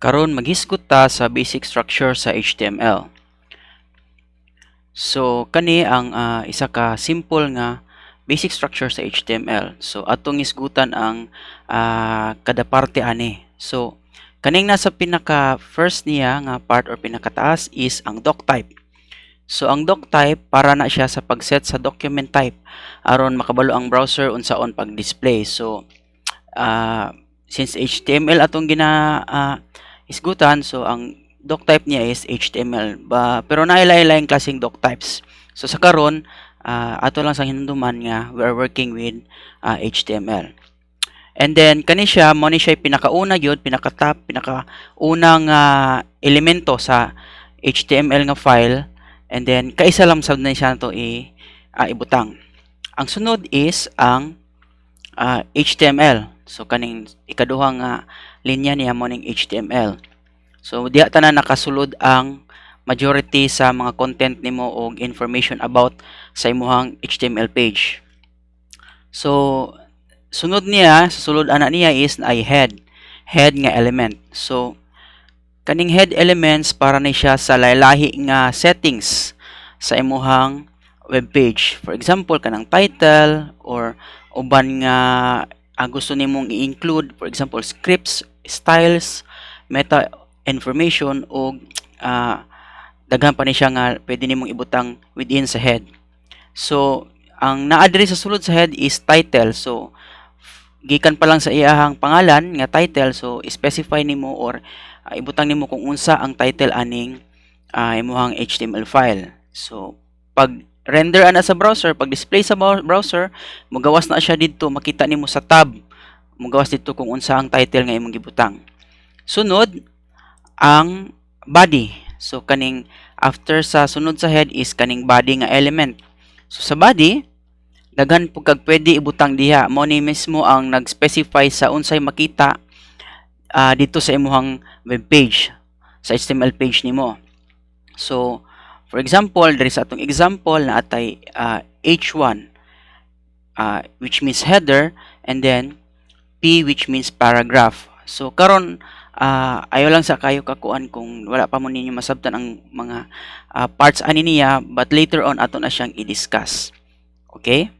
Karon maghisgot ta sa basic structure sa HTML. So kani ang isa ka simple nga basic structure sa HTML. So atong isgutan ang kada parte ani. So kaning nasa pinaka first niya nga part or pinakataas is ang doc type. So ang doc type para na siya sa pagset sa document type aron makabalo ang browser unsaon pag-display. So since HTML atong isgutan, so ang doc type niya is HTML. Pero nailay-laing klaseng doc types. So sa karon ato lang sa hinumduman nga we are working with HTML. And then kani siya mo ni siya pinakauna gyud, pinaka-top, pinakaunang elemento sa HTML nga file. And then kaisa lang sad na siya to ibutang. Ang sunod is ang HTML. So kaning ikaduhang linya niya mo ning HTML. So diha tanan nakasulod ang majority sa mga content nimo og information about sa imong HTML page. So sunod niya, sulod ana niya is ay head nga element. So kaning head elements para ni siya sa lahi nga settings sa imong web page. For example, kanang title or uban nga gusto nimong i-include, for example, scripts, styles, meta information o daghan pa ni siya nga pwede nimong ibutang within sa head. So ang naa-diri sa sulod sa head is title. So gikan pa lang sa iyahang pangalan nga title, so specify nimo or ibutang nimo kung unsa ang title aning imong HTML file. So pag render ana sa browser, pag display sa browser, mugawas na siya didto, makita nimo sa tab. Mugawas didto kung unsa ang title nga imong gibutang. Sunod ang body. So kaning after sa sunod sa head is kaning body nga element. So sa body, daghan pug kag pwede ibutang diha. Mao ni mismo ang nag-specify sa unsay makita dito sa imong web page, sa HTML page nimo. So for example, there is atong example na atay H1 which means header, and then P which means paragraph. So karon ayo lang sa kayo kakuan kung wala pa mo ninyo masabtan ang mga parts ani niya, but later on ato na siyang i-discuss. Okay?